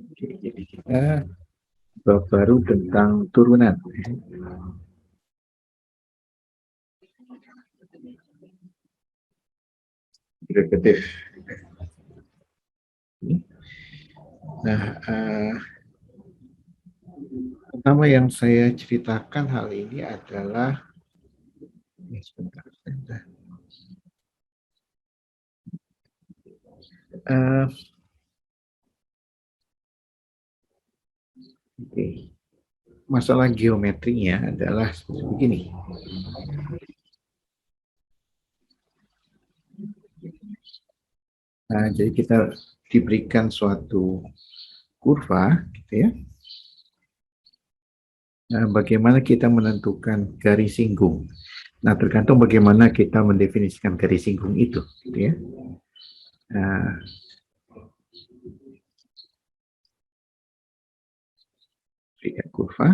Oke, jadi kita baru tentang turunan. Derivatif. Nah, pertama yang saya ceritakan hal ini adalah sebentar, sebentar. Oke. Masalah geometrinya adalah seperti begini. Nah, jadi kita diberikan suatu kurva, gitu ya. Nah, bagaimana kita menentukan garis singgung? Nah, tergantung bagaimana kita mendefinisikan garis singgung itu, gitu ya. Nah, berikan kurva.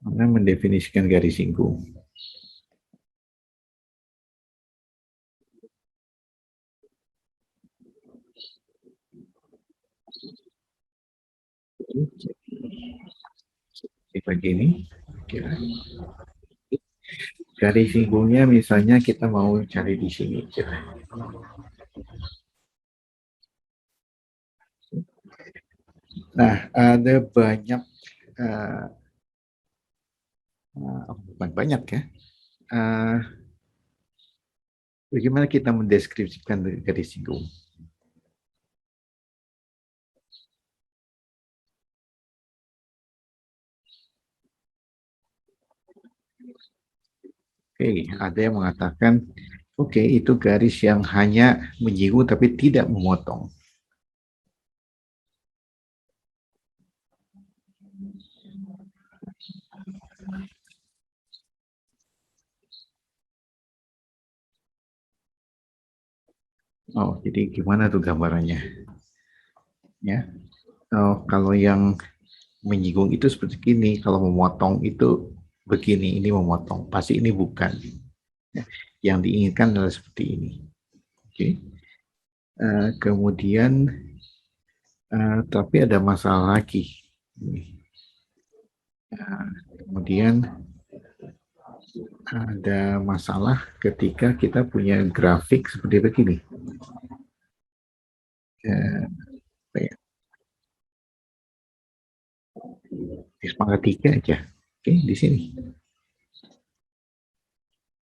Mana mendefinisikan garis singgung? Seperti ini. Kira. Garis singgungnya misalnya kita mau cari di sini. Kira. Nah, ada banyak, bukan banyak ya, bagaimana kita mendeskripsikan garis singgung? Oke, ada yang mengatakan, oke, itu garis yang hanya menyinggung tapi tidak memotong. Oh, jadi gimana tuh gambarannya? Ya, oh, kalau yang menyinggung itu seperti ini, kalau memotong itu begini, ini memotong, pasti ini bukan. Yang diinginkan adalah seperti ini. Oke. Kemudian, tapi ada masalah lagi. Kemudian ada masalah ketika kita punya grafik seperti begini. Ya, pangkat 3 aja. Oke, di sini.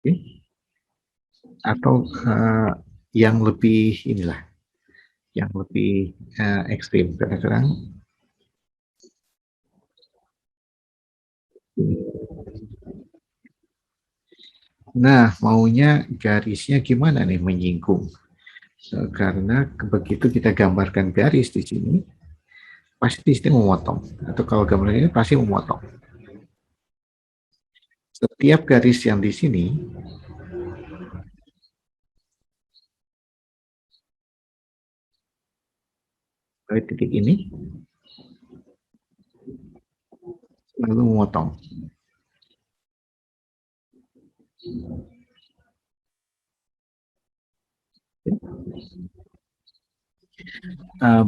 Oke. Atau yang lebih inilah, yang lebih ekstrim. Kadang-kadang nah, maunya garisnya gimana nih menyinggung? Karena begitu kita gambarkan garis di sini, pasti di sini memotong. Atau kalau gambar ini pasti memotong. Setiap garis yang di sini, titik ini, lalu memotong.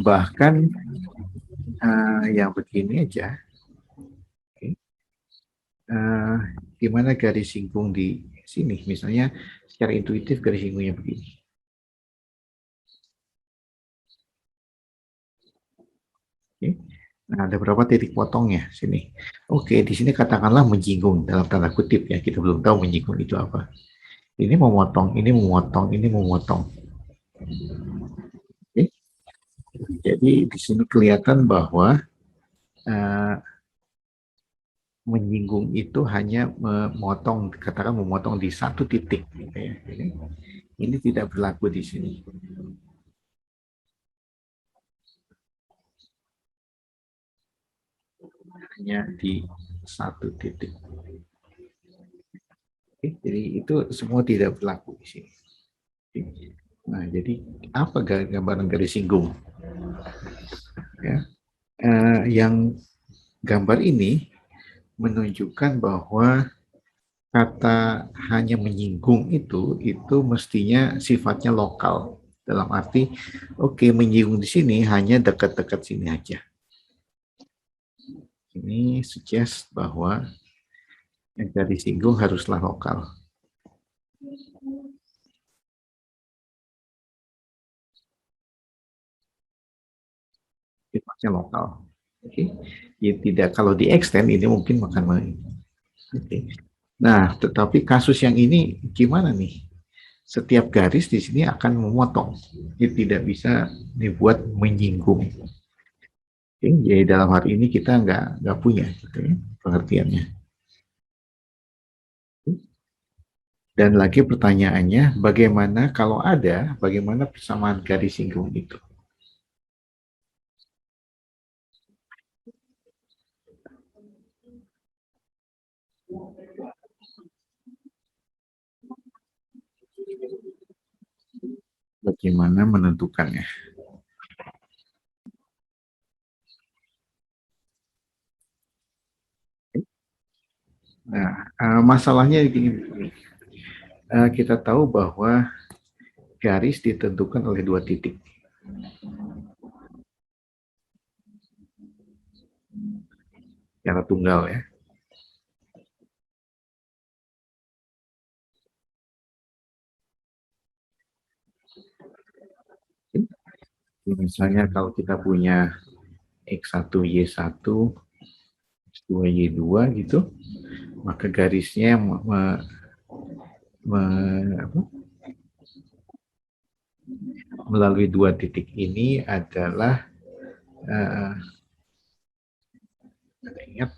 Bahkan yang begini aja, okay. Gimana garis singgung di sini? Misalnya secara intuitif garis singgungnya begini. Okay. Nah, ada berapa titik potongnya sini? Oke, di sini katakanlah menyinggung dalam tanda kutip ya. Kita belum tahu menyinggung itu apa. Ini memotong, ini memotong, ini memotong. Okay. Jadi di sini kelihatan bahwa menyinggung itu hanya memotong, katakan memotong di satu titik. Gitu ya. Ini tidak berlaku di sini. Hanya di satu titik. Oke, jadi itu semua tidak berlaku di sini. Oke. Nah, jadi apa gambaran garis singgung? Ya. Yang gambar ini menunjukkan bahwa kata hanya menyinggung itu mestinya sifatnya lokal. Dalam arti, oke, menyinggung di sini hanya dekat-dekat sini aja. Ini suggest bahwa yang disinggung haruslah lokal. Sifatnya lokal. Oke. Ya, tidak, kalau di extend ini mungkin makan main. Oke. Nah, tetapi kasus yang ini gimana nih? Setiap garis di sini akan memotong. Ini tidak bisa dibuat menyinggung. Oke, jadi dalam hal ini kita nggak punya gitu ya, pengertiannya. Dan lagi pertanyaannya, bagaimana kalau ada, bagaimana persamaan garis singgung itu? Bagaimana menentukannya? Nah, masalahnya begini. Kita tahu bahwa garis ditentukan oleh dua titik. Secara tunggal ya. Misalnya kalau kita punya X1, Y1, X2, Y2 gitu, maka garisnya melalui dua titik ini adalah ingat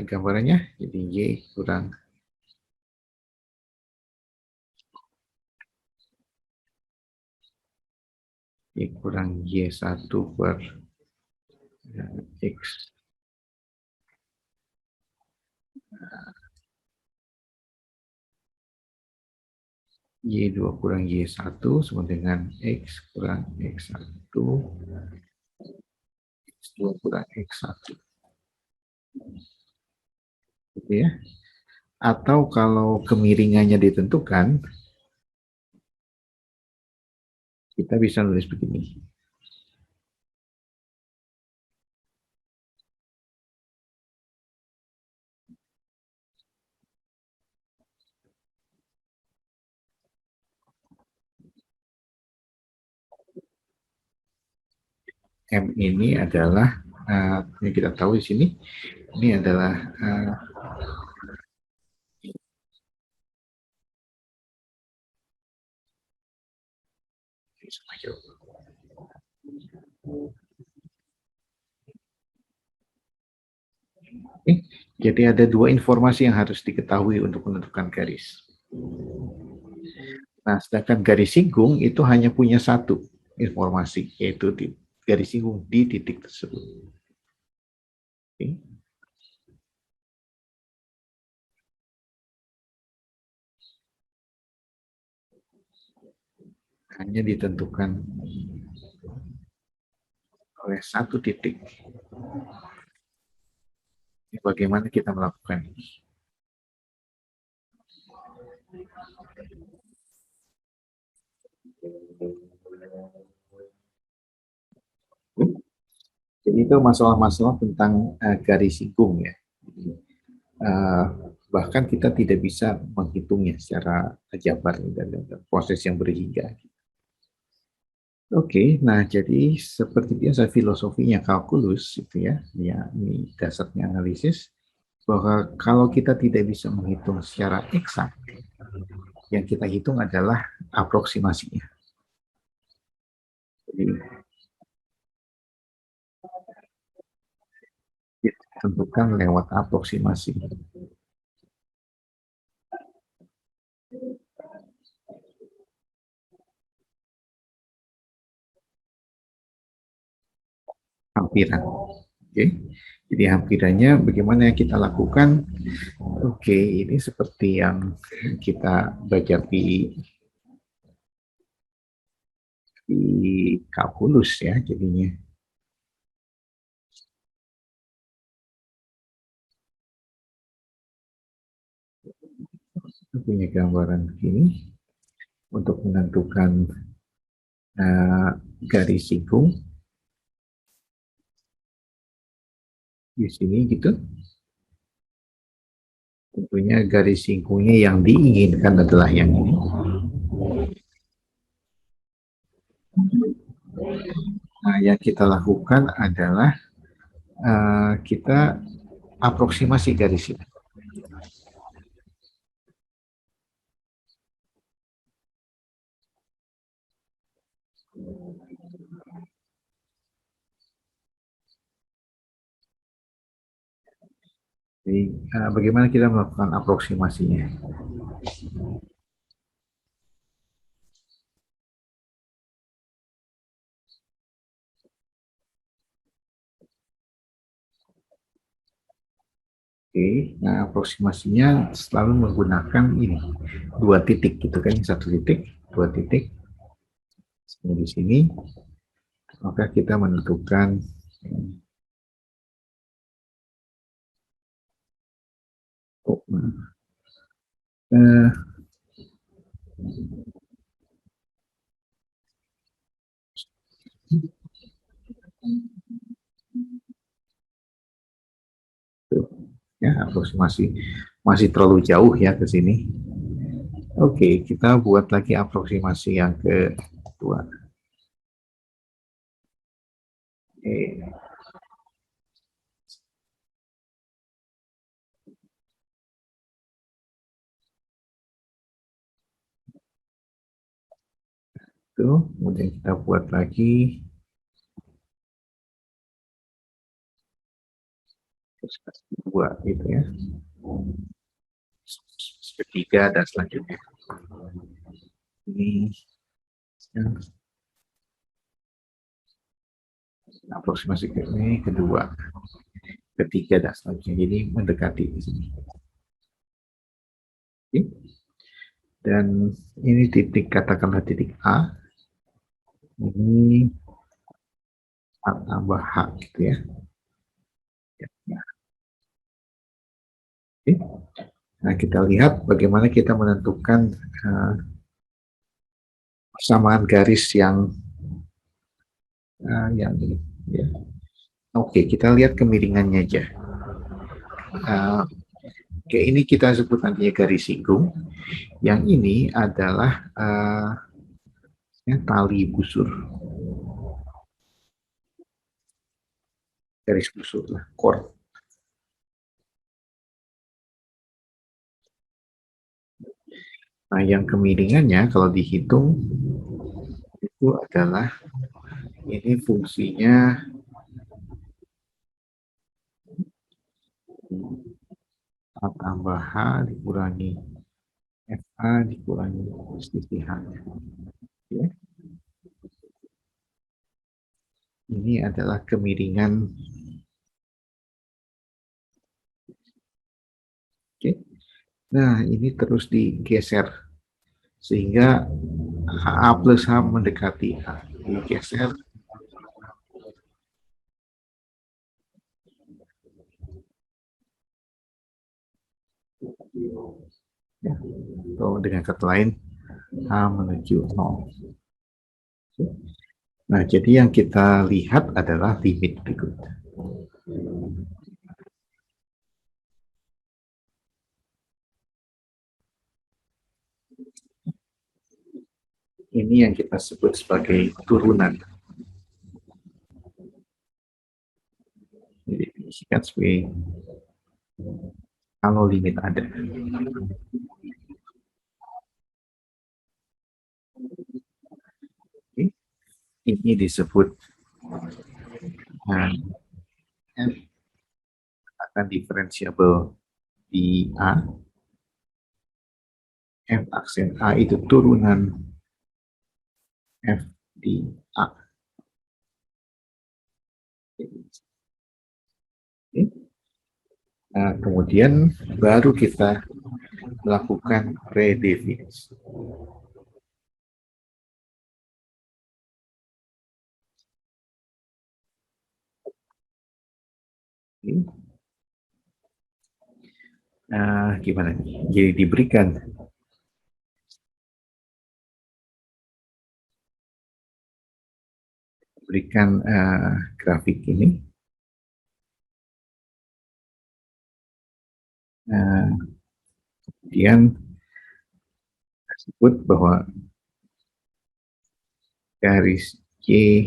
gambarannya, jadi Y kurang Y1 per X Y2 kurang Y1 sama dengan X kurang X1 X2 kurang X1 gitu ya. Atau kalau kemiringannya ditentukan, kita bisa nulis begini. M ini adalah yang kita tahu di sini, ini adalah jadi ada dua informasi yang harus diketahui untuk menentukan garis. Nah, sedangkan garis singgung itu hanya punya satu informasi, yaitu garis singgung di titik tersebut. Oke. Hanya ditentukan oleh satu titik. Bagaimana kita melakukan ini? Jadi itu masalah-masalah tentang garis singgung ya. Uh, Bahkan kita tidak bisa menghitungnya secara jabar dan proses yang berhingga. Oke, nah jadi seperti biasa filosofinya kalkulus itu ya, ya ini dasarnya analisis bahwa kalau kita tidak bisa menghitung secara eksak, yang kita hitung adalah aproksimasinya. Jadi ditentukan lewat aproksimasi. Hampiran. Oke. Jadi hampirannya bagaimana yang kita lakukan? Oke, ini seperti yang kita baca di kalkulus ya jadinya. Kita punya gambaran begini untuk menentukan uh, garis siku di sini gitu. Tentunya garis sikunya yang diinginkan adalah yang ini. Nah, yang kita lakukan adalah kita aproksimasi garis ini. Jadi, bagaimana kita melakukan aproksimasinya? Oke, nah aproksimasinya selalu menggunakan ini dua titik gitu kan, satu titik, dua titik. Di sini, maka kita menentukan eh, ya aproksimasi masih terlalu jauh ya ke sini. Oke, kita buat lagi aproksimasi yang kedua. Oke, itu kemudian kita buat lagi dua gitu ya, ketiga dan selanjutnya. Ini ya, aproksimasi ini kedua, ketiga dan selanjutnya. Jadi mendekati di sini. Oke. Dan ini titik, katakanlah titik A, ini A tambah H gitu ya. Ya. Oke. Nah, kita lihat bagaimana kita menentukan persamaan garis yang ini. Ya. Oke, kita lihat kemiringannya aja. Oke, ini kita sebut nantinya garis siku. Yang ini adalah tali busur, garis busur lah, cord. Nah, yang kemiringannya kalau dihitung itu adalah ini fungsinya A tambah H dikurangi FA dikurangi selisih H. Ya. Ini adalah kemiringan. Oke. Nah, ini terus digeser sehingga A plus H mendekati A. Digeser. Ya. Atau dengan kata lain, H menuju 0. Nah, jadi yang kita lihat adalah limit berikut. Ini yang kita sebut sebagai turunan. Didefinisikan sebagai kalau limit ada. Oke. Ini disebut F akan diferensiabel di A. F aksen A itu turunan F di A. Oke. Nah, kemudian baru kita melakukan redefinisi. Gimana nih? Jadi diberikan berikan grafik ini. Kemudian sebut bahwa garis Y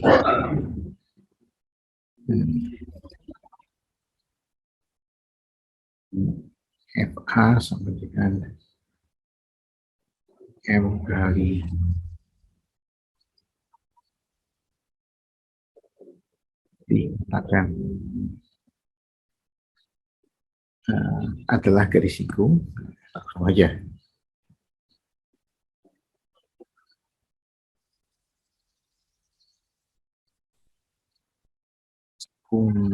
FA sama dengan M kali dikatakan adalah garis siku. Langsung aja.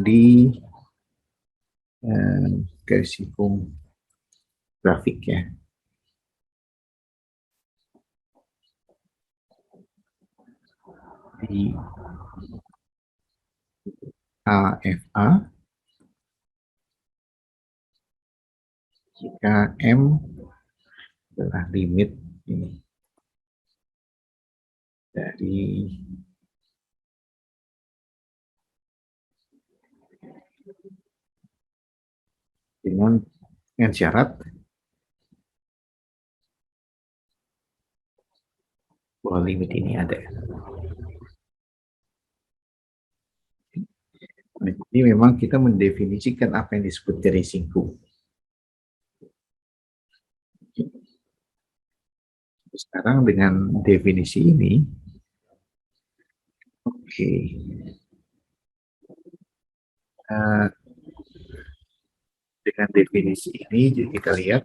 Di garis siku grafik ya. Di AFA jika M adalah limit ini dari dengan syarat bahwa limit ini ada. Nah, jadi memang kita mendefinisikan apa yang disebut garis siku. Sekarang dengan definisi ini, oke. Dengan definisi ini, jadi kita lihat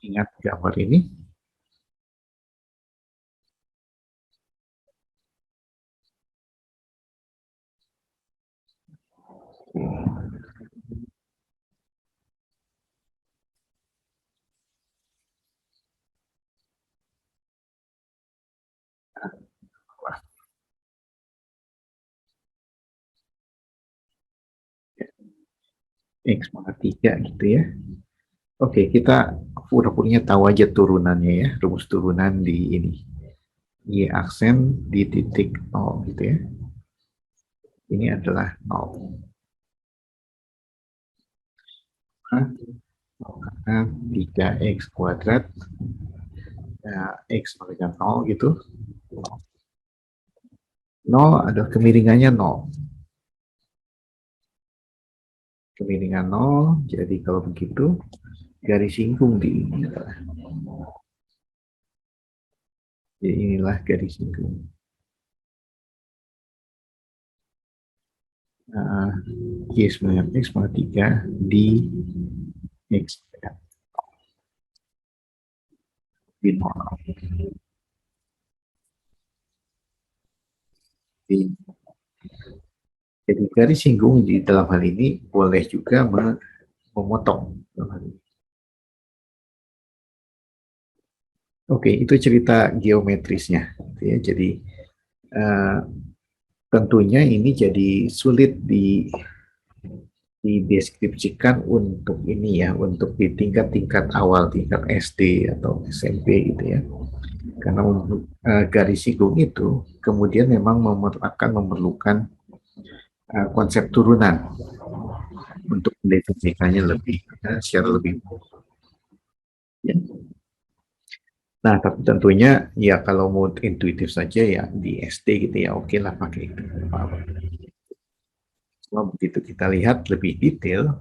ingat gambar ini. X pangkat 3 gitu ya. Oke, kita udah tahu aja turunannya ya, rumus turunan di ini. Y aksen di titik 0 gitu ya. Ini adalah 0. Karena 3x kuadrat ya, x sama dengan 0 gitu. 0 adalah kemiringannya 0. Kemiringan 0, jadi kalau begitu garis singgung di ini adalah. Jadi inilah garis singgung. Y sama X pangkat 3 di X di 0. Jadi garis singgung di dalam hal ini boleh juga memotong. Oke, itu cerita geometrisnya. Ya, jadi tentunya ini jadi sulit dideskripsikan untuk ini ya, untuk di tingkat-tingkat awal, tingkat SD atau SMP gitu ya. Karena garis singgung itu kemudian memang akan memerlukan konsep turunan untuk mendefinisikannya lebih secara lebih ya. Nah, tapi tentunya ya kalau mau intuitif saja ya di SD gitu ya, oke lah pakai itu. Cuma begitu kita lihat lebih detail,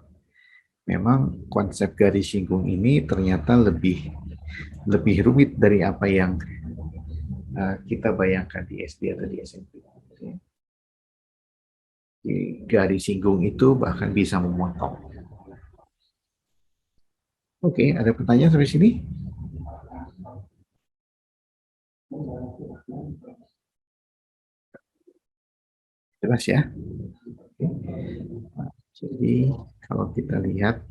memang konsep garis singgung ini ternyata lebih rumit dari apa yang kita bayangkan di SD atau di SMP. Di garis singgung itu bahkan bisa memotong. Oke, ada pertanyaan sampai sini? Jelas ya? Nah, jadi kalau kita lihat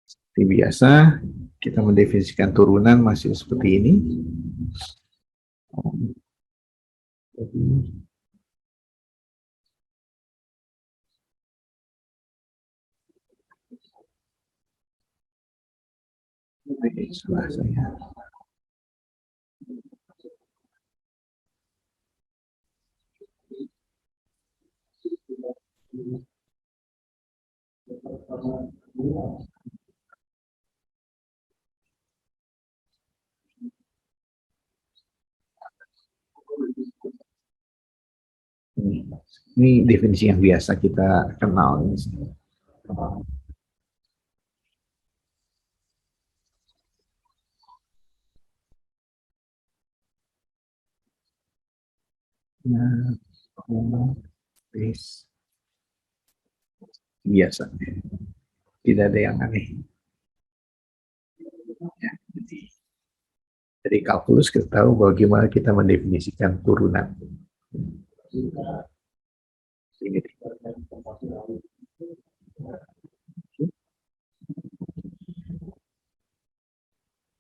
seperti biasa, kita mendefinisikan turunan masih seperti ini. Jadi Salah saya. Ini definisi yang biasa kita kenal. Nah, base biasa, tidak ada yang aneh. Ya, jadi kalkulus kita tahu bagaimana kita mendefinisikan turunan. Ini.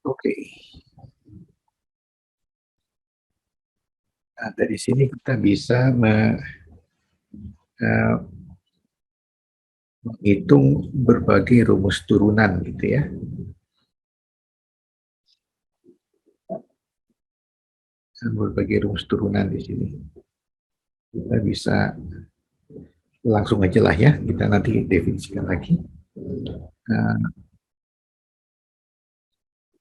Oke. Nah, dari sini kita bisa menghitung berbagai rumus turunan gitu ya. Berbagai rumus turunan di sini. Kita bisa langsung aja lah ya, kita nanti definisikan lagi. Nah,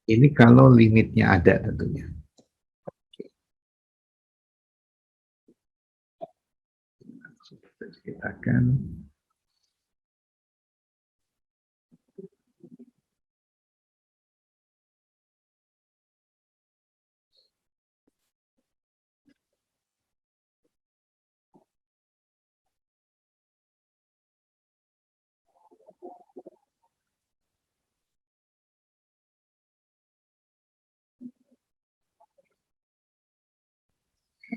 ini kalau limitnya ada tentunya. Kita akan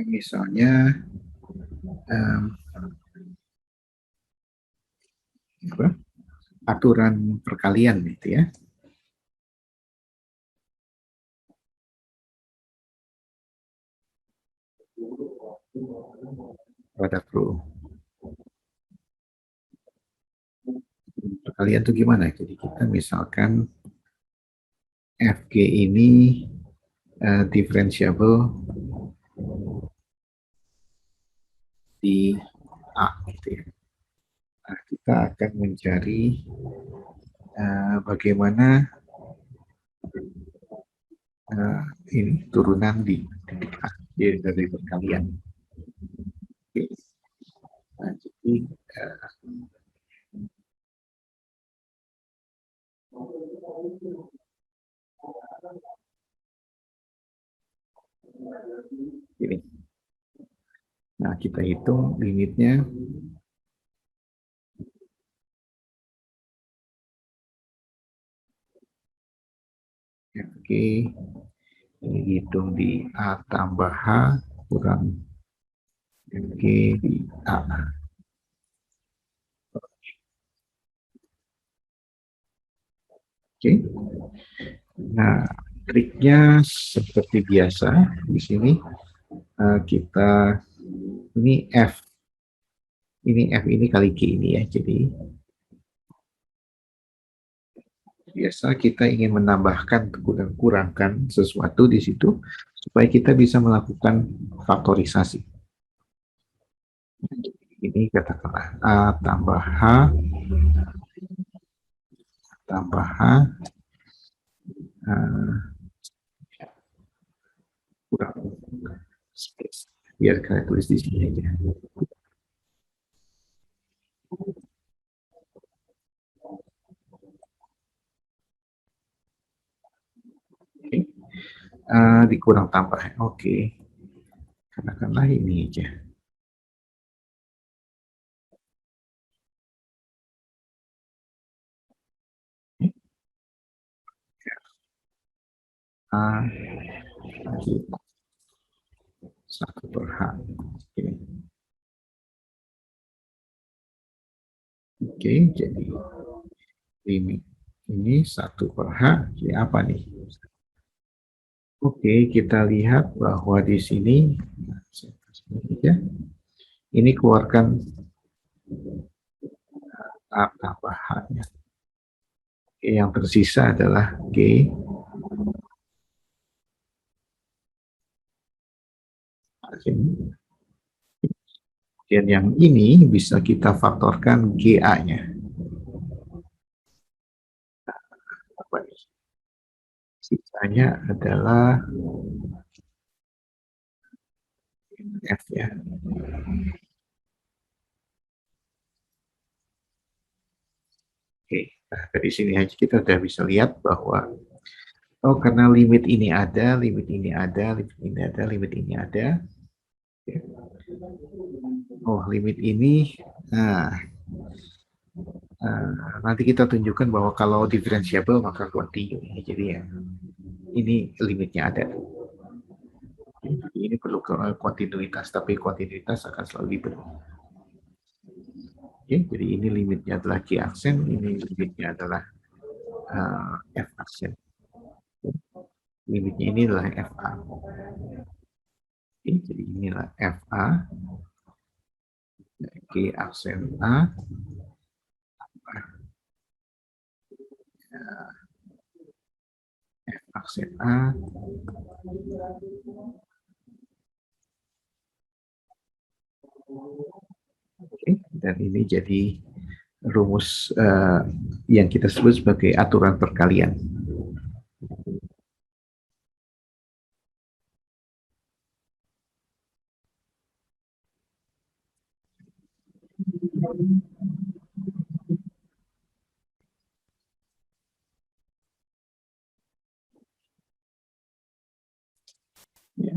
misalnya apa, aturan perkalian gitu ya. Pada pro perkalian itu gimana? Jadi kita misalkan FG ini differentiable di A gitu ya. Nah, kita akan mencari bagaimana ini turunan di titik A dari perkalian. Oke. Nah, jadi ini. Nah, kita hitung limitnya. Oke, ini dihitung di A tambah H kurang G di A. Oke. Nah, triknya seperti biasa di sini kita ini F ini kali G ini ya. Jadi biasa kita ingin menambahkan dan kurangkan sesuatu di situ supaya kita bisa melakukan faktorisasi. Ini katakanlah A tambah H tambah H kurang space. Biar kalian tulis di sini aja. Oke. Dikurang tambah. Oke. Katakanlah ini aja. A satu per H. Oke. Oke, jadi ini satu per H. Jadi apa nih? Oke, kita lihat bahwa di sini ini keluarkan. 'A' tambah H-nya. Oke, Yang tersisa adalah G dan yang ini bisa kita faktorkan GA-nya. Sisanya adalah F ya. Oke, nah dari sini aja kita udah bisa lihat bahwa oh karena limit ini ada, limit ini ada, limit ini ada, limit ini ada. Oh limit ini, nah nanti kita tunjukkan bahwa kalau differentiable maka continue. Jadi ya ini limitnya ada. Ini perlu kontinuitas, tapi kontinuitas akan selalu dipenuhi. Oke, jadi ini limitnya adalah Q aksen, ini limitnya adalah F aksen. Limitnya ini adalah FA. Oke, jadi inilah FA, Q aksen A, F aksen A, oke, dan ini jadi rumus yang kita sebut sebagai aturan perkalian. Ya.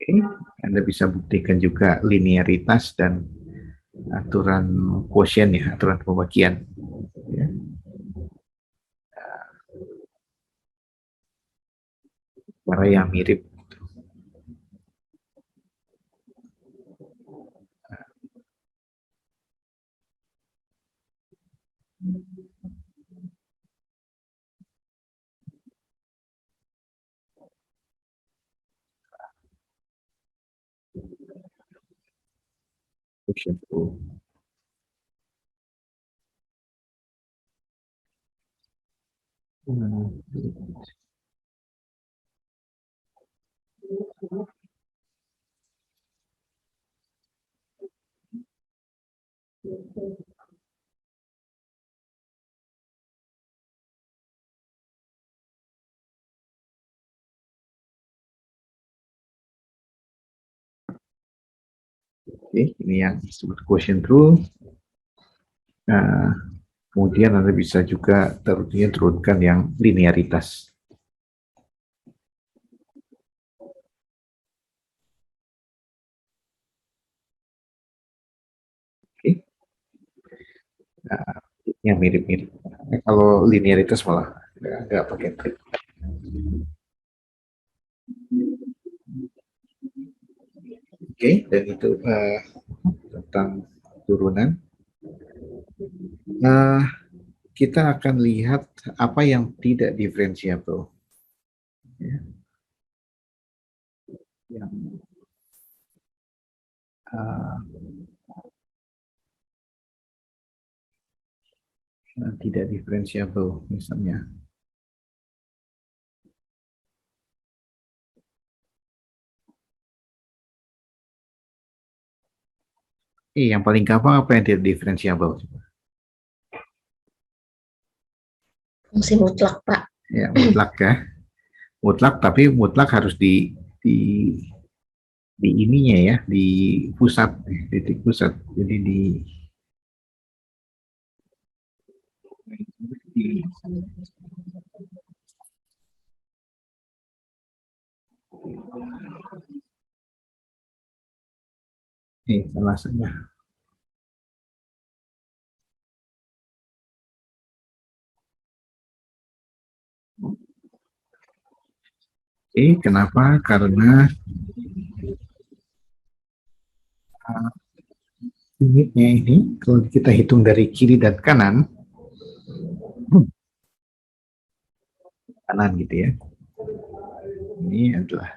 Oke, Anda bisa buktikan juga linearitas dan aturan quotient ya, aturan pembagian. Ya. Cara yang mirip. Oke, ini yang disebut quotient rule. Nah, kemudian Anda bisa juga turunkan yang linearitas. Oke. Nah, yang mirip-mirip. Kalau linearitas malah nggak pakai trik. Oke, dan itu tentang turunan. Nah, kita akan lihat apa yang tidak diferensiable. Ya. Yang tidak diferensiable misalnya. Yang paling gampang apa yang tidak diferensiable? Fungsi mutlak, Pak. Ya, mutlak ya. Mutlak, tapi mutlak harus di ininya ya, di pusat, titik pusat. Jadi salah saja. Kenapa? Karena limitnya ini kalau kita hitung dari kiri dan kanan gitu ya. ini adalah,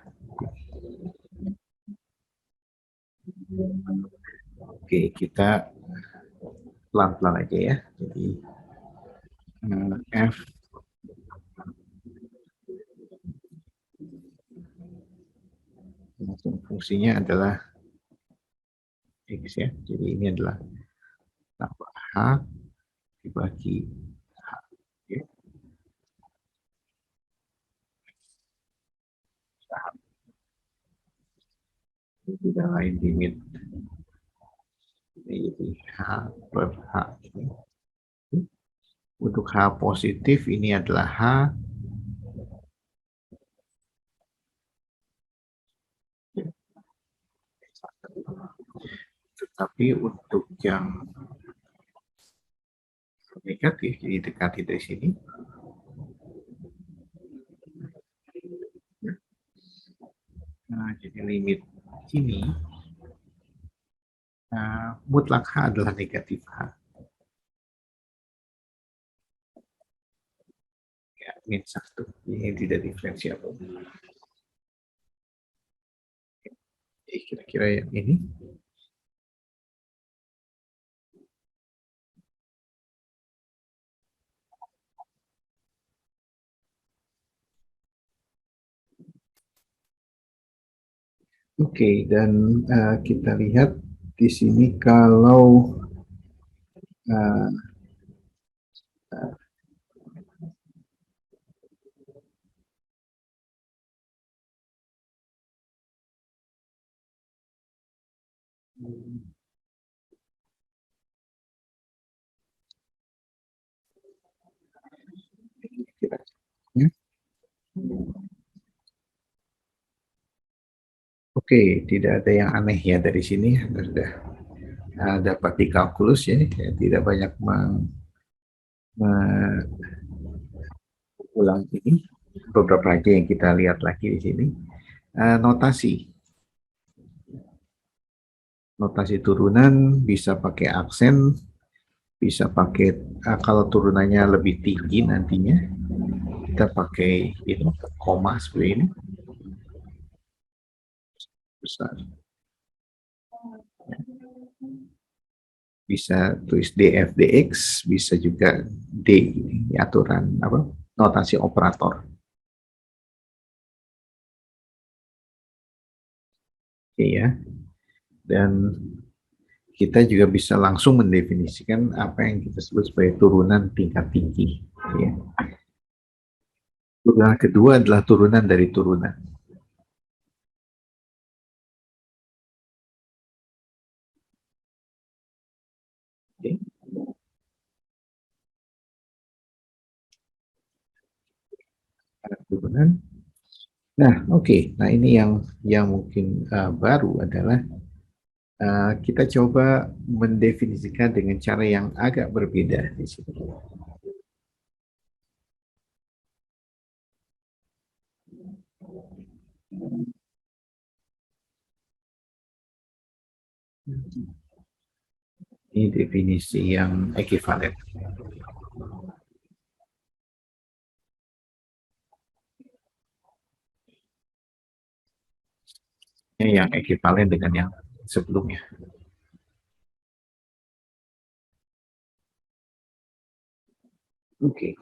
oke, kita pelan-pelan aja ya. Jadi F langsung fungsinya adalah X ya. Jadi ini adalah tambah H dibagi H. Oke. Tidak lain limit jadi H per H. Untuk H positif ini adalah H tetapi untuk yang negatif jadi dekati dari sini. Nah, jadi limit ini mutlak H adalah negatif H. Ya, min 1. Ini tidak diferensiabel. Jadi kira-kira yang ini. Oke, dan kita lihat di sini kalau oke, tidak ada yang aneh ya dari sini. Sudah dapat di kalkulus ya, tidak banyak mengulang ini. Beberapa aja yang kita lihat lagi di sini. Notasi turunan bisa pakai aksen, bisa pakai kalau turunannya lebih tinggi nantinya kita pakai ini koma seperti ini besar. Bisa tulis df dx, bisa juga d ini aturan apa notasi operator. Oke ya. Dan kita juga bisa langsung mendefinisikan apa yang kita sebut sebagai turunan tingkat tinggi. Ya. Turunan kedua adalah turunan dari turunan. Okay. Turunan. Nah, oke. Nah, ini yang mungkin baru adalah kita coba mendefinisikan dengan cara yang agak berbeda di sini. Ini definisi yang ekivalen. Yang ekivalen dengan yang sebelumnya. Oke.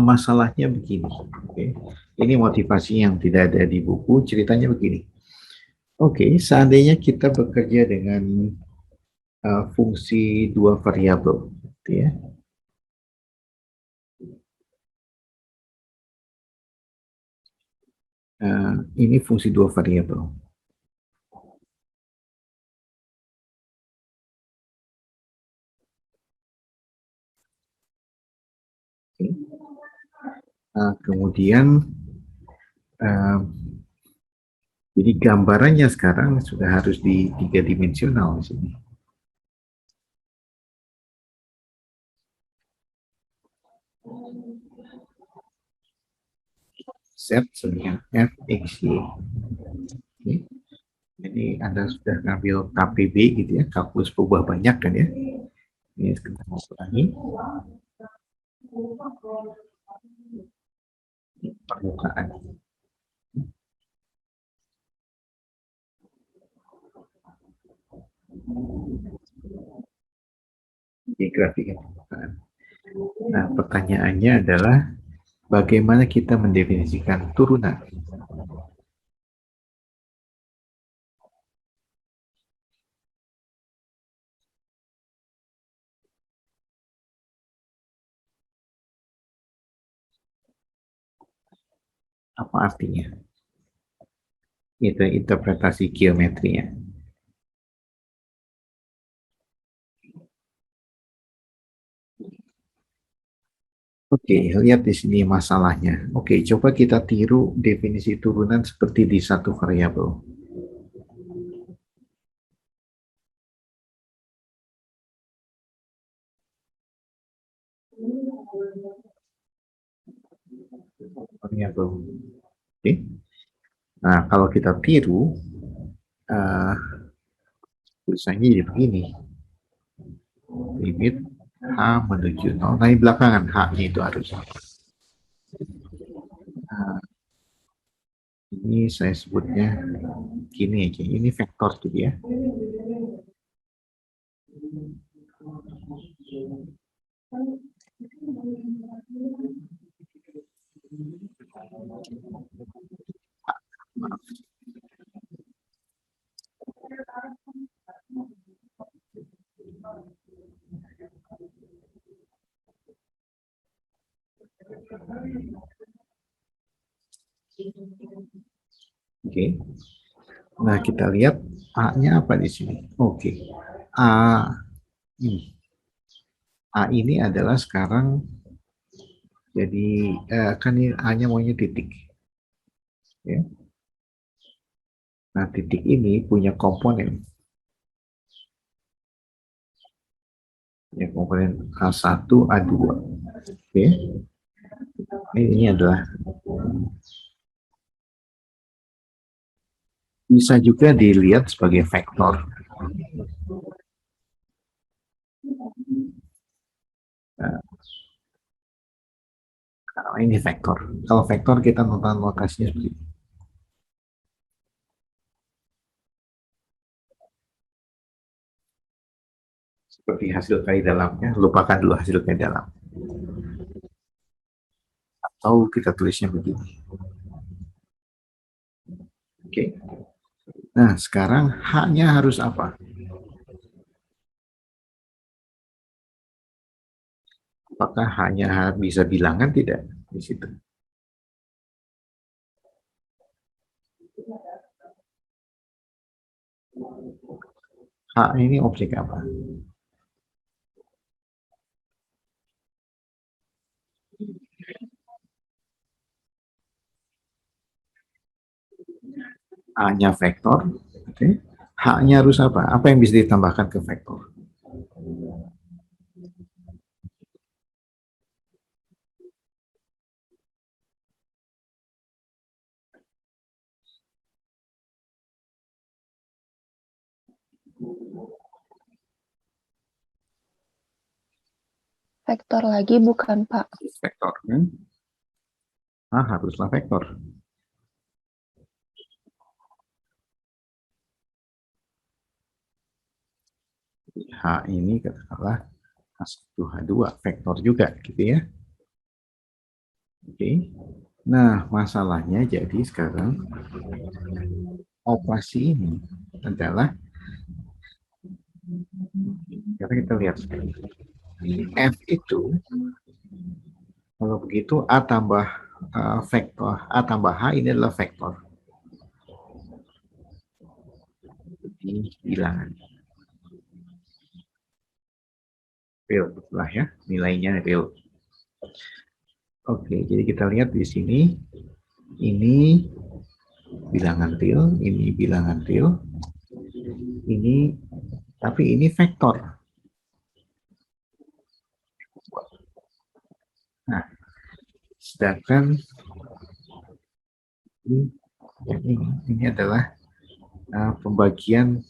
Masalahnya begini. Okay. Ini motivasi yang tidak ada di buku. Ceritanya begini. Oke, seandainya kita bekerja dengan fungsi dua variabel, gitu ya. Ini fungsi dua variabel. Kemudian jadi gambarannya sekarang sudah harus di 3 dimensional di sini. Z sebenarnya f x y. Okay. Jadi Anda sudah ngambil KPB gitu ya, kalkulus perubahan banyak kan ya. Ini kita mau ulangi. permukaan. Di grafik permukaan. Nah, pertanyaannya adalah bagaimana kita mendefinisikan turunan? Apa artinya? Itu interpretasi geometrinya. Oke, lihat di sini masalahnya. Oke, coba kita tiru definisi turunan seperti di satu variabel. Variabel. Oke. Nah, kalau kita tiru, uh, tulisannya jadi begini. Limit H menuju 0. Nah, di belakangan H-nya itu harus. Nah, ini saya sebutnya gini aja. Ini vektor gitu ya. Oke. Nah, kita lihat A-nya apa di sini. Oke. A ini. A ini adalah sekarang jadi kan ini A-nya maunya titik. Ya. Nah, titik ini punya komponen. Ya, komponen A1, A2. Oke. Ini adalah bisa juga dilihat sebagai vektor. Nah, ini vektor. Kalau vektor kita nonton lokasinya seperti ini. Seperti hasil kali dalamnya, lupakan dulu hasil kali dalam. Atau kita tulisnya begini. Oke. Nah, sekarang H-nya harus apa? Apakah hanya bisa bilangan tidak di situ? H ini objek apa? A-nya vektor, okay. H-nya harus apa? Apa yang bisa ditambahkan ke vektor? Vektor lagi bukan, Pak? Vektor, kan? Ah, haruslah vektor. H ini katakanlah H1, H2, vektor juga, gitu ya. Oke. Nah, masalahnya jadi sekarang operasi ini adalah kita lihat F itu kalau begitu A tambah vektor A tambah H ini adalah vektor. Ini bilangan. Real, betul lah ya, nilainya real. Oke, jadi kita lihat di sini, ini bilangan real, ini bilangan real, ini, tapi ini vektor. Nah, sedangkan ini adalah pembagian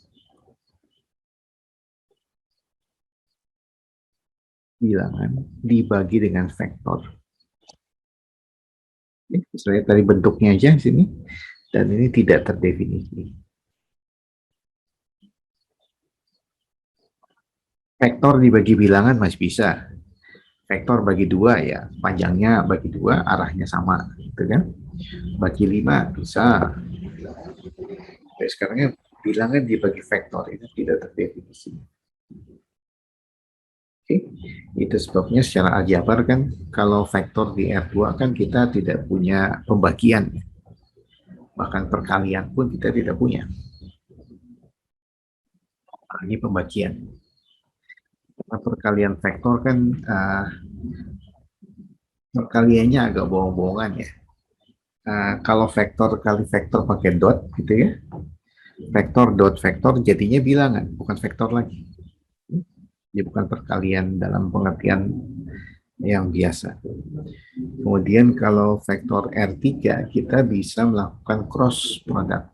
bilangan dibagi dengan vektor. Bisa lihat dari bentuknya aja di sini, dan ini tidak terdefinisi. Vektor dibagi bilangan masih bisa. Vektor bagi dua ya, panjangnya bagi dua, arahnya sama, gitu kan? Bagi lima bisa. Tapi sekarang bilangan dibagi vektor itu tidak terdefinisi. Oke, itu sebabnya secara aljabar kan kalau vektor di R2 kan kita tidak punya pembagian, bahkan perkalian pun kita tidak punya. Ini pembagian. Karena perkalian vektor kan perkaliannya agak bohong-bohongan ya. Kalau vektor kali vektor pakai dot gitu ya, vektor dot vektor jadinya bilangan, bukan vektor lagi. Jadi bukan perkalian dalam pengertian yang biasa. Kemudian kalau vektor R3 kita bisa melakukan cross product.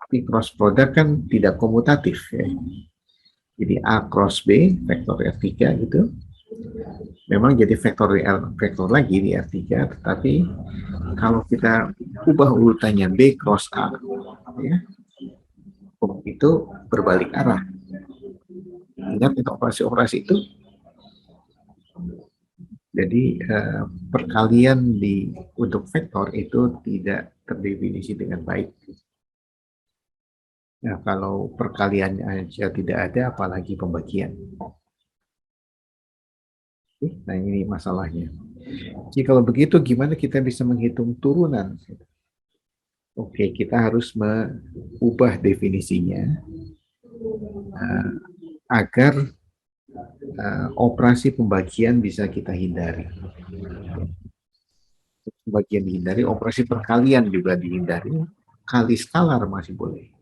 Tapi cross product kan tidak komutatif ya. Jadi A cross B, vektor R3 gitu. Memang jadi vektor lagi di R3, tetapi kalau kita ubah urutannya B cross A, ya, itu berbalik arah. Ingat itu operasi-operasi itu. Jadi perkalian untuk vektor itu tidak terdefinisi dengan baik. Nah, kalau perkalian aja tidak ada, apalagi pembagian. Nah, ini masalahnya. Jadi kalau begitu, gimana kita bisa menghitung turunan? Oke, kita harus mengubah definisinya agar operasi pembagian bisa kita hindari. Pembagian dihindari, operasi perkalian juga dihindari, kali skalar masih boleh.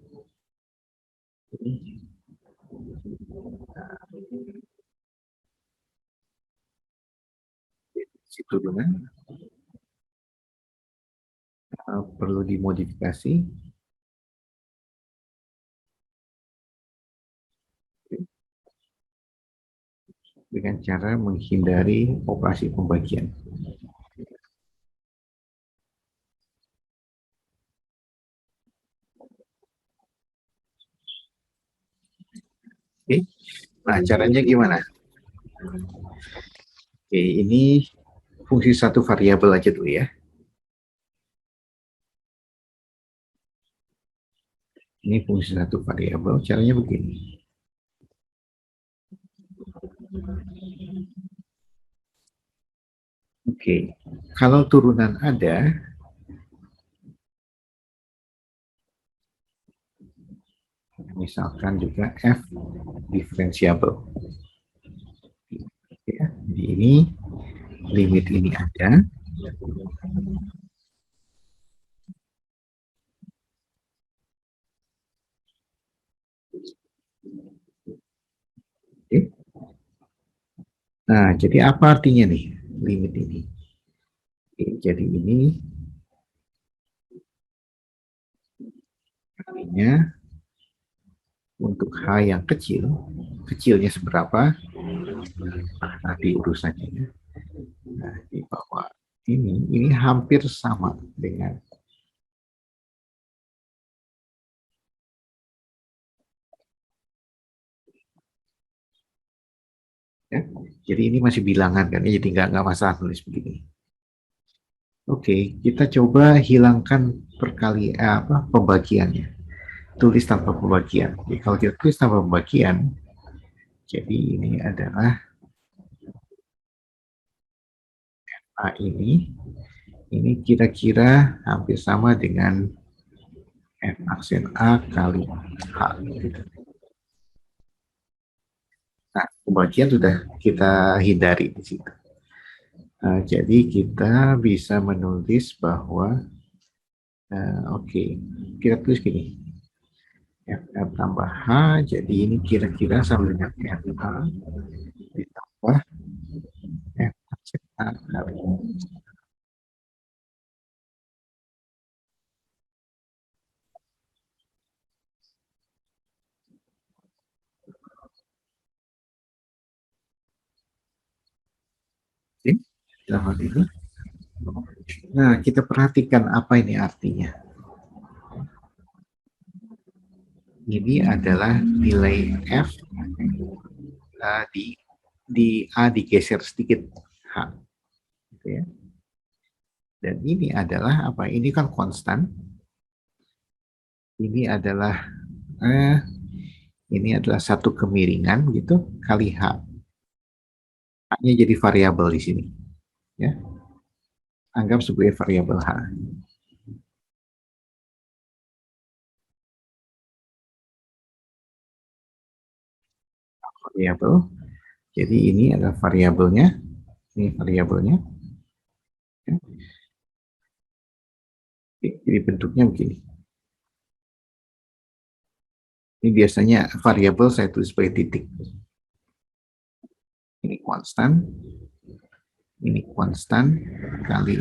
Si turunan perlu dimodifikasi dengan cara menghindari operasi pembagian. Oke, nah caranya gimana? Oke, ini fungsi satu variabel aja dulu ya. Ini fungsi satu variabel, caranya begini. Oke, kalau turunan ada, misalkan juga F diferensiabel. Ya, jadi ini limit ini ada. Oke. Nah, jadi apa artinya nih limit ini? Oke, jadi ini artinya untuk H yang kecil, kecilnya seberapa? Nah, nanti urusannya ya. Nah, di bawah ini hampir sama dengan ya. Jadi ini masih bilangan kan, jadi nggak masalah tulis begini. Oke, kita coba hilangkan pembagiannya. Tulis tanpa pembagian. Jadi kalau kita tulis tanpa pembagian, jadi ini adalah A ini kira-kira hampir sama dengan F aksen A kali H. Nah, pembagian sudah kita hindari di situ. Nah, jadi kita bisa menulis bahwa oke, kita tulis gini. FR tambah H, jadi ini kira-kira sama dengan FA ditambah F aksen A kali. Oke, dalam hal ini Nah, kita perhatikan apa ini artinya. Ini adalah nilai F di A digeser sedikit H. Gitu ya. Dan ini adalah apa? Ini kan konstan. Eh, ini adalah satu kemiringan gitu kali H. H-nya jadi variabel di sini. Ya. Anggap sebagai variabel H. Variabel. Jadi ini adalah variabelnya. Ini variabelnya. Ya. Jadi bentuknya begini. Ini biasanya variabel saya tulis sebagai titik. Ini konstan kali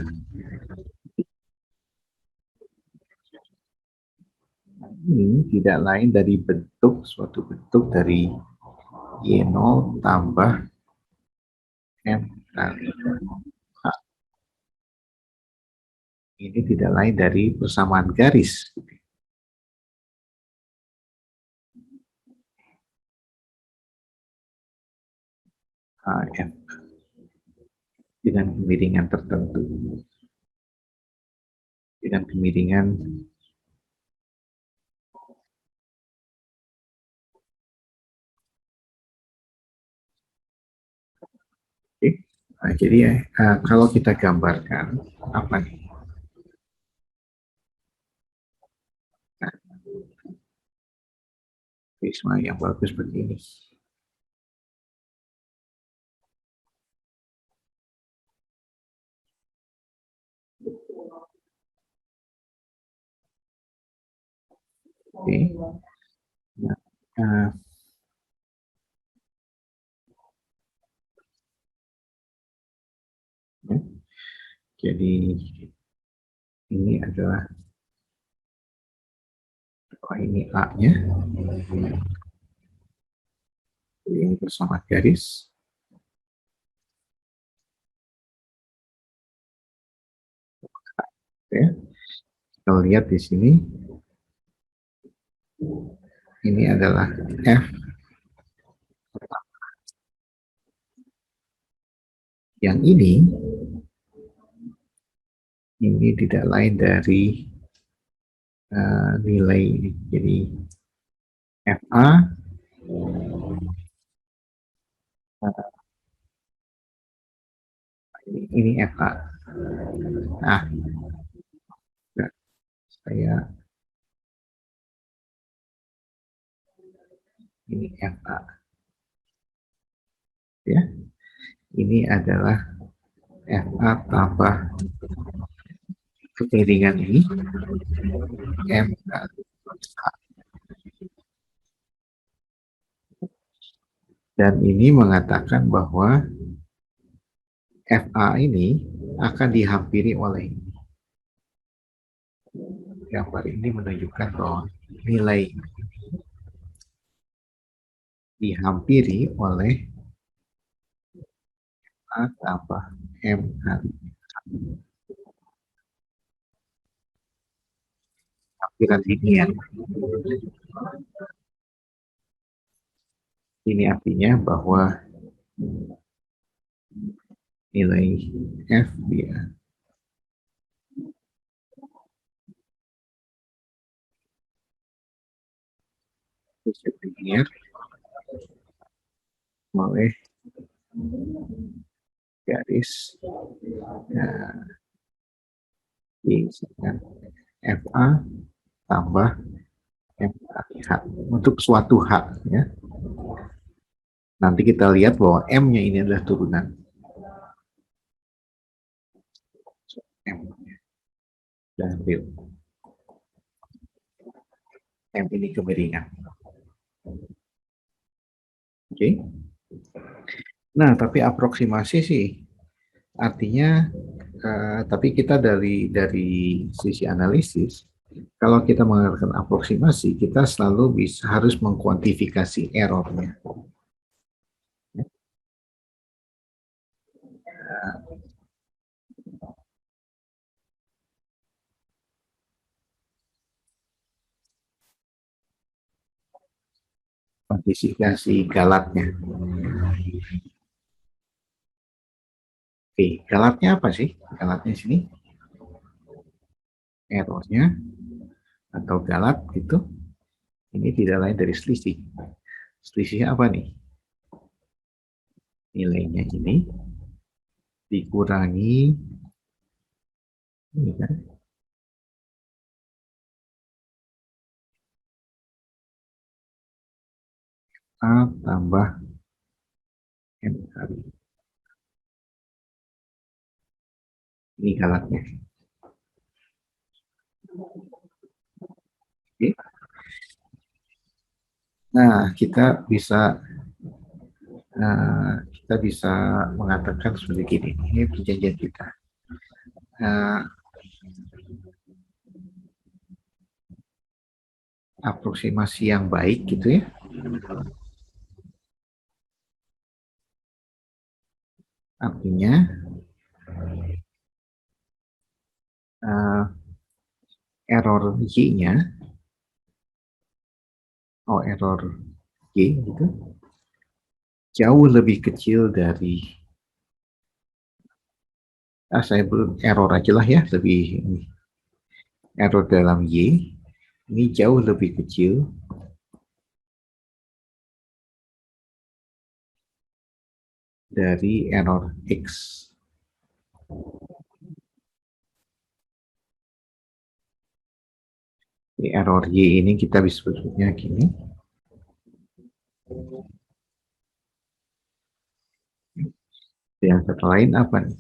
ini tidak lain dari suatu bentuk dari Y0 tambah M kali H. Ini tidak lain dari persamaan garis. HF dengan kemiringan tertentu. Dengan kemiringan oke. Nah, jadi kalau kita gambarkan apa nih? Nah, prisma yang bagus begini. Oke. Nah, ya. Jadi ini adalah ini A-nya. Ini bersama garis. Ya. Kalau lihat di sini, ini adalah F. Yang ini tidak lain dari nilai ini. Jadi FA ini FA. Nah, saya ini FA. Ya, ini adalah FA tambah kemiringan ini M kali H. Dan ini mengatakan bahwa FA ini akan dihampiri oleh ini. Gambar ini menunjukkan bahwa nilai dihampiri oleh A tambah M kali hampiran linear. Ini artinya bahwa nilai F dia linear oleh garis diisikan FA tambah M kali H untuk suatu H ya. Nanti kita lihat bahwa M-nya ini adalah turunan M dan real. M ini kemiringan. Oke. Nah, tapi aproksimasi sih artinya tapi kita dari sisi analisis, kalau kita menggunakan aproksimasi, kita selalu harus mengkuantifikasi errornya. kuantifikasi galatnya. Oke, galatnya apa sih? Galatnya sini errornya atau galat gitu. Ini tidak lain dari selisih. Selisihnya apa nih? Nilainya ini dikurangi ini kan A tambah M kali. Ini galatnya. Oke. Nah, kita bisa mengatakan seperti ini. Ini perjanjian kita. Nah, aproksimasi yang baik gitu ya. Artinya uh, error y-nya, error y gitu, jauh lebih kecil dari saya belum error aja lah ya, lebih error dalam y ini jauh lebih kecil dari error x. Di error y ini kita bisa sebutnya gini. Yang kata lain apa nih?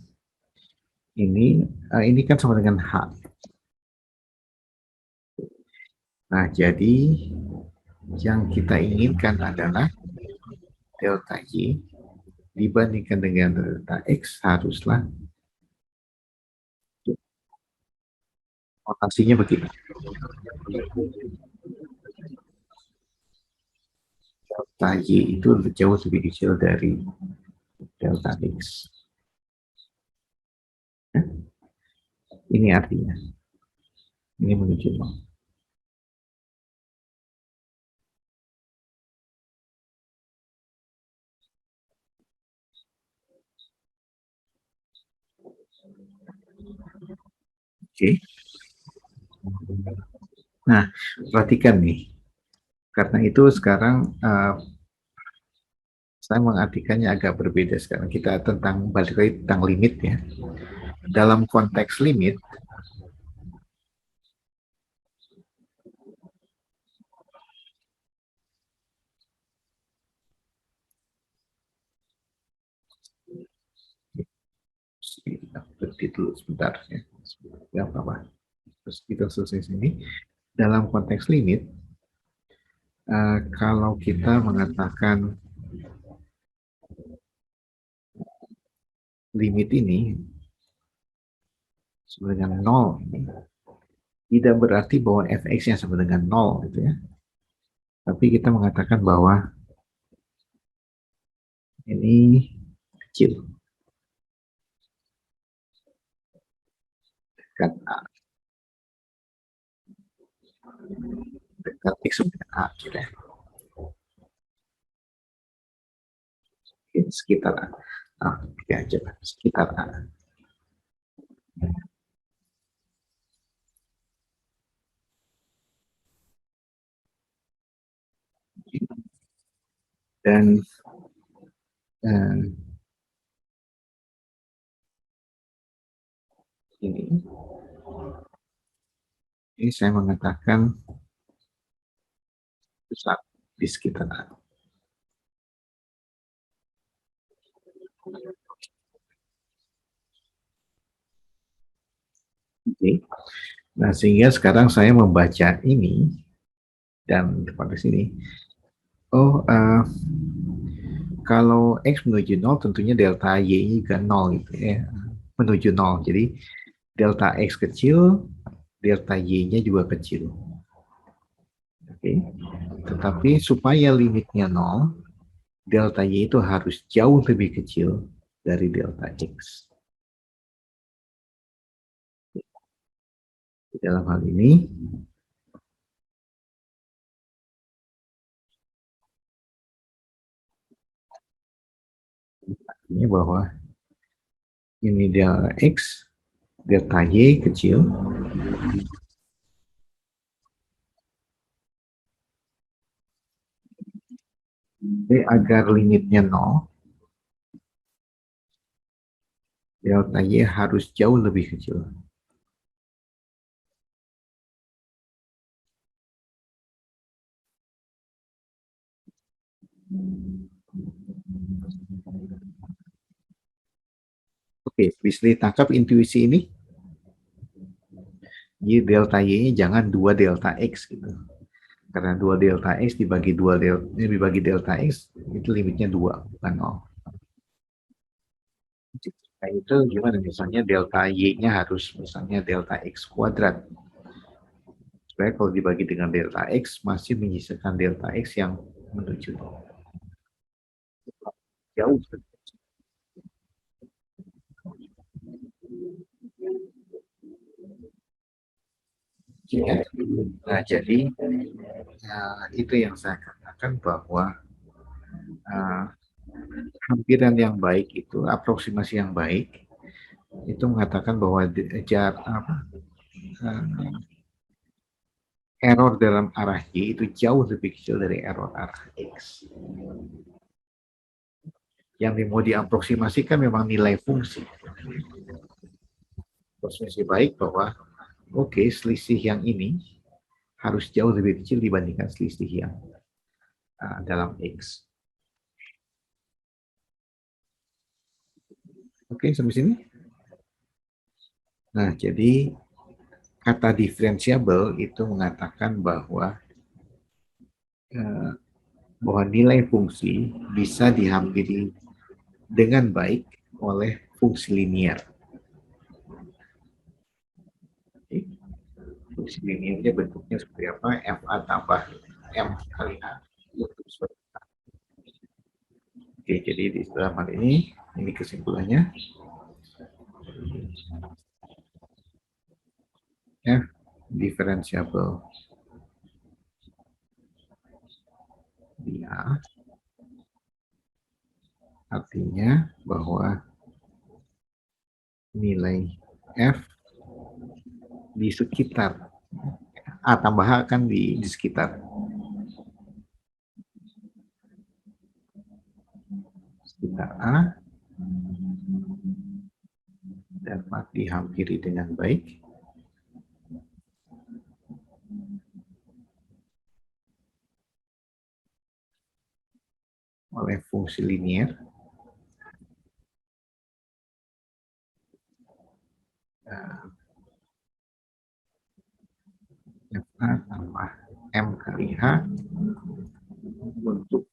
Ini kan sama dengan h. Nah, jadi yang kita inginkan adalah delta y dibandingkan dengan delta x haruslah notasinya begini. Delta y itu jauh lebih kecil dari delta x. Ya? Ini artinya. Ini menuju 0. Oke. Nah, perhatikan nih. Karena itu sekarang saya mengartikannya agak berbeda sekarang. Kita balik lagi tentang limit ya. Dalam konteks limit, berhenti dulu sebentar ya. Ya apa-apa. Terus kita selesai sini. Dalam konteks limit, kalau kita mengatakan limit ini sama dengan 0, tidak berarti bahwa fx-nya sama dengan 0 gitu ya. Tapi kita mengatakan bahwa ini kecil. Dekat A. Dekat X sama dengan A gitu ya. Sekitar A. Ya aja lah. Sekitar A. Dan ini saya mengatakan besar di sekitar A. Oke. Nah, sehingga sekarang saya membaca ini dan pada sini. Kalau X menuju 0 tentunya delta Y juga 0 gitu ya. Menuju 0. Jadi delta X kecil, delta Y-nya juga kecil. Oke. Tetapi supaya limitnya 0, delta Y itu harus jauh lebih kecil dari delta X. Dalam hal ini, Artinya bahwa ini delta X, delta Y kecil, jadi agar limitnya 0, delta Y harus jauh lebih kecil. Oke, bisa ditangkap intuisi ini? Jadi delta Y-nya jangan 2 delta X gitu. Karena 2 delta X dibagi 2 delta, dibagi delta X, itu limitnya 2, bukan 0. Nah, itu gimana? Misalnya delta Y-nya harus misalnya delta X kuadrat. Supaya kalau dibagi dengan delta X, masih menyisakan delta X yang menuju 0. Jauh. Ya. Nah, jadi itu yang saya katakan bahwa uh, hampiran yang baik itu, aproksimasi yang baik, itu mengatakan bahwa error dalam arah Y itu jauh lebih kecil dari error arah X. Yang mau diaproksimasikan memang nilai fungsi. Aproksimasi baik bahwa oke, selisih yang ini harus jauh lebih kecil dibandingkan selisih yang dalam X. Oke, sampai sini. Nah, jadi kata diferensiabel itu mengatakan bahwa nilai fungsi bisa dihampiri dengan baik oleh fungsi linear. Fungsi linearnya bentuknya seperti apa? FA tambah M kali A. Oke, jadi di dalam hal ini kesimpulannya. F diferensiabel di A artinya bahwa nilai F di sekitar A tambah H kan di sekitar A dapat dihampiri dengan baik oleh fungsi linear FA tambah M kali H untuk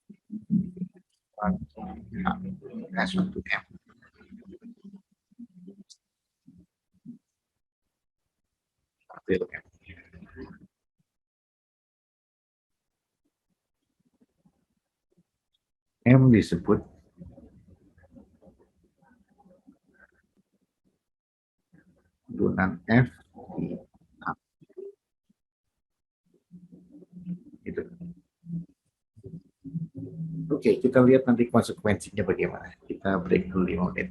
H untuk M. M disebut turunan F di A. Gitu. Oke, kita lihat nanti konsekuensinya bagaimana. Kita break dulu 5 menit.